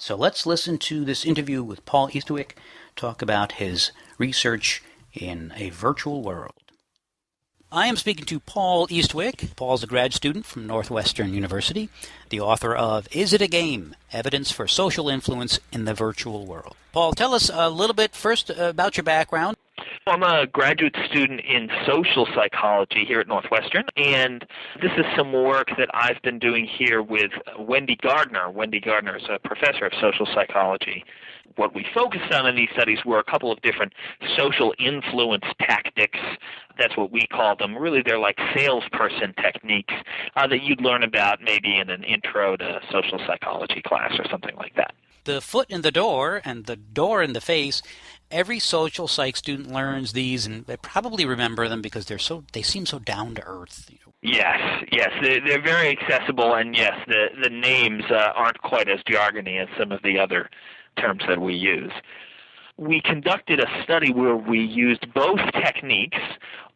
So let's listen to this interview with Paul Eastwick talk about his research in a virtual world. I am speaking to Paul Eastwick. Paul's a grad student from Northwestern University, the author of Is It a Game? Evidence for Social Influence in the Virtual World. Paul, tell us a little bit first about your background. I'm a graduate student in social psychology here at Northwestern, and this is some work that I've been doing here with Wendy Gardner. Wendy Gardner is a professor of social psychology. What we focused on in these studies were a couple of different social influence tactics. That's what we call them. Really, they're like salesperson techniques that you'd learn about maybe in an intro to social psychology class or something like that. The foot in the door and the door in the face, every social psych student learns these, and they probably remember them because they seem so down to earth. Yes, they're very accessible, and yes, the names aren't quite as jargony as some of the other terms that we use. We conducted a study where we used both techniques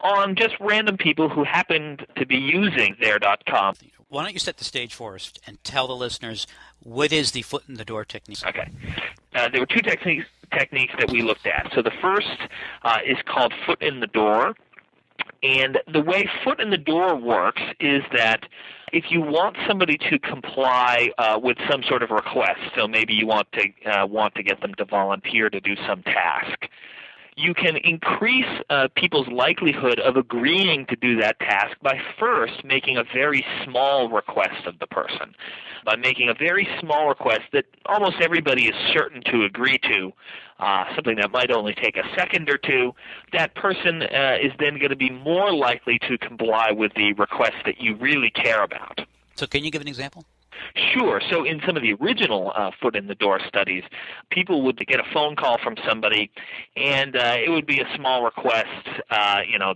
on just random people who happened to be using there.com. Why don't you set the stage for us and tell the listeners what is the foot in the door technique? Okay. There were two techniques that we looked at. So the first is called foot in the door. And the way foot in the door works is that if you want somebody to comply with some sort of request, so maybe you want to get them to volunteer to do some task, you can increase people's likelihood of agreeing to do that task by first making a very small request of the person. By making a very small request that almost everybody is certain to agree to, something that might only take a second or two, that person is then going to be more likely to comply with the request that you really care about. So can you give an example? Sure. So in some of the original foot in the door studies, people would get a phone call from somebody, and it would be a small request.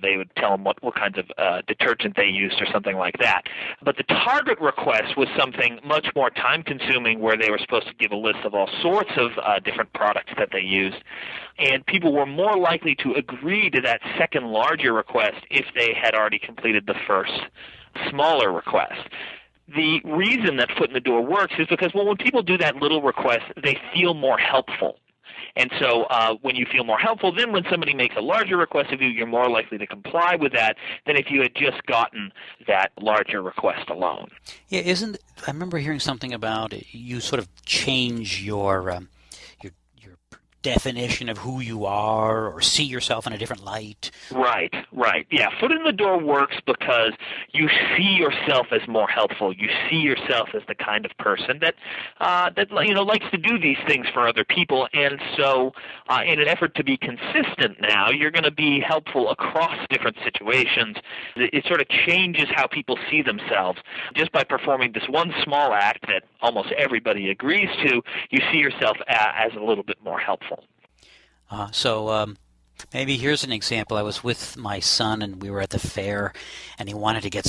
They would tell them what kinds of detergent they used or something like that. But the target request was something much more time-consuming, where they were supposed to give a list of all sorts of different products that they used. And people were more likely to agree to that second larger request if they had already completed the first smaller request. The reason that foot in the door works is because when people do that little request, they feel more helpful. And so when you feel more helpful, then when somebody makes a larger request of you, you're more likely to comply with that than if you had just gotten that larger request alone. Yeah, I remember hearing something about you sort of change your definition of who you are or see yourself in a different light. Right. Yeah, foot in the door works because you see yourself as more helpful. You see yourself as the kind of person that likes to do these things for other people, and so in an effort to be consistent now, you're going to be helpful across different situations. It sort of changes how people see themselves. Just by performing this one small act that almost everybody agrees to, you see yourself as a little bit more helpful. So maybe here's an example. I was with my son, and we were at the fair, and he wanted to get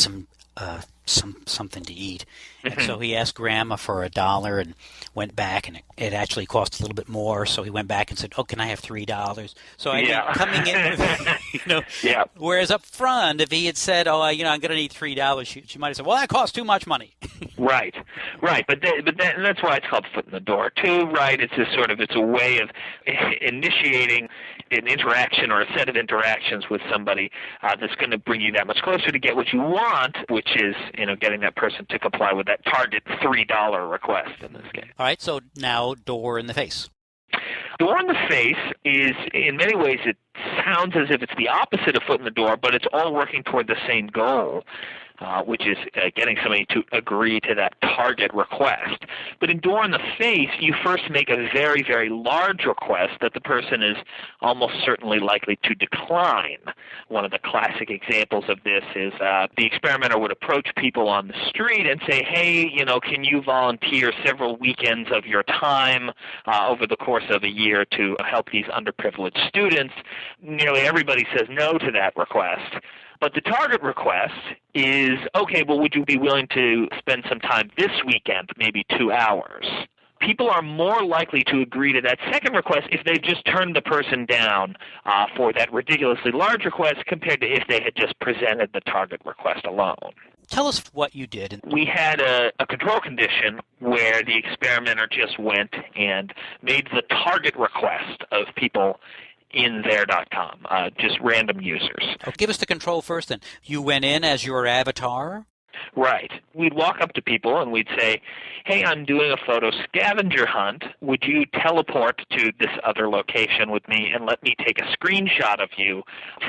something to eat. And so he asked Grandma for $1 and went back, and it actually cost a little bit more. So he went back and said, "Oh, can I have $3?" So I think coming in with, whereas up front, if he had said, "Oh, I'm going to need $3," she might have said, "Well, that costs too much money." Right. But that's why it's called foot in the door too, right? It's a way of initiating an interaction or a set of interactions with somebody that's going to bring you that much closer to get what you want, which is getting that person to comply with that target $3 request in this case. All right. So now door in the face. Door in the face is, in many ways, it sounds as if it's the opposite of foot in the door, but it's all working toward the same goal. Which is getting somebody to agree to that target request. But in door in the face, you first make a very, very large request that the person is almost certainly likely to decline. One of the classic examples of this is the experimenter would approach people on the street and say, "Hey, can you volunteer several weekends of your time over the course of a year to help these underprivileged students?" Nearly everybody says no to that request. But the target request is, okay, well, would you be willing to spend some time this weekend, maybe 2 hours? People are more likely to agree to that second request if they just turned the person down for that ridiculously large request compared to if they had just presented the target request alone. Tell us what you did. We had a control condition where the experimenter just went and made the target request of people in there.com, just random users. Oh, give us the control first then. You went in as your avatar? Right. We'd walk up to people and we'd say, hey, I'm doing a photo scavenger hunt. Would you teleport to this other location with me and let me take a screenshot of you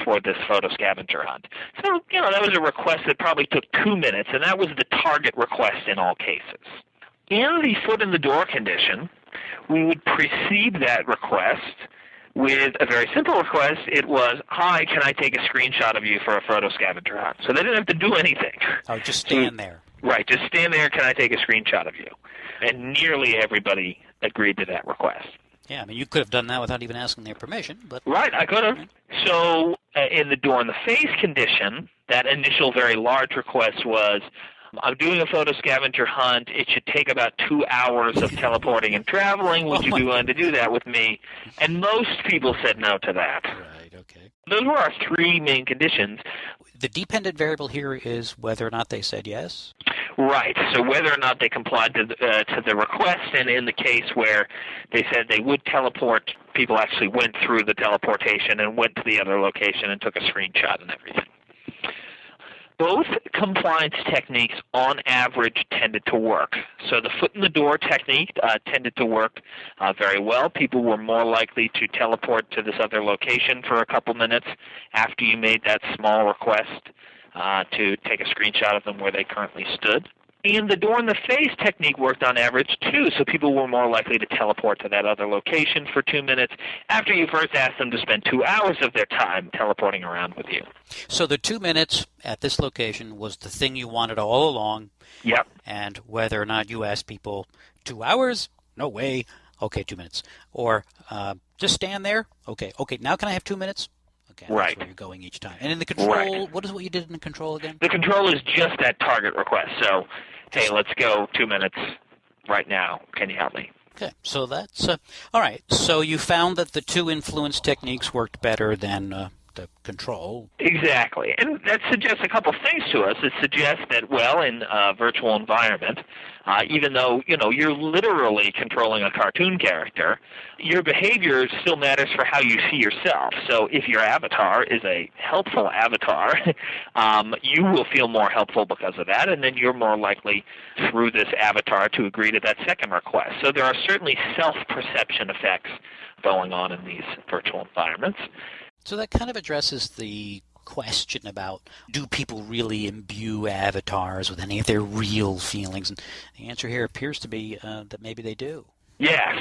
for this photo scavenger hunt? So, that was a request that probably took 2 minutes, and that was the target request in all cases. In the foot in the door condition, we would precede that request with a very simple request. It was, hi, can I take a screenshot of you for a photo scavenger hunt? So they didn't have to do anything. Oh, just stand there. Right, just stand there, can I take a screenshot of you? And nearly everybody agreed to that request. Yeah, I mean, you could have done that without even asking their permission. But right, I could have. Right. So in the door in the face condition, that initial very large request was, I'm doing a photo scavenger hunt. It should take about 2 hours of teleporting and traveling. Would you be willing to do that with me? And most people said no to that. Right, okay. Those were our 3 main conditions. The dependent variable here is whether or not they said yes? Right. So whether or not they complied to the request, and in the case where they said they would teleport, people actually went through the teleportation and went to the other location and took a screenshot and everything. Both compliance techniques, on average, tended to work. So the foot-in-the-door technique tended to work very well. People were more likely to teleport to this other location for a couple minutes after you made that small request to take a screenshot of them where they currently stood. And the door-in-the-face technique worked on average, too, so people were more likely to teleport to that other location for 2 minutes after you first asked them to spend 2 hours of their time teleporting around with you. So the 2 minutes at this location was the thing you wanted all along. Yep. And whether or not you asked people 2 hours, no way, okay, 2 minutes. Or just stand there, okay, now can I have 2 minutes? Okay, right. That's where you're going each time. And in the control, right. What is what you did in the control again? The control is just that target request. So, hey, let's go 2 minutes right now. Can you help me? Okay, so that's all right. So you found that the 2 influence techniques worked better than the control. Exactly. And that suggests a couple things to us. It suggests that, well, in a virtual environment, even though, you're literally controlling a cartoon character, your behavior still matters for how you see yourself. So if your avatar is a helpful avatar, you will feel more helpful because of that, and then you're more likely through this avatar to agree to that second request. So there are certainly self-perception effects going on in these virtual environments. So that kind of addresses the question about, do people really imbue avatars with any of their real feelings? And the answer here appears to be that maybe they do. Yes.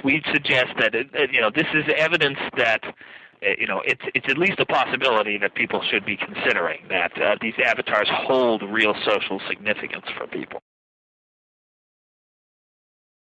We'd suggest that this is evidence that it's at least a possibility that people should be considering that these avatars hold real social significance for people.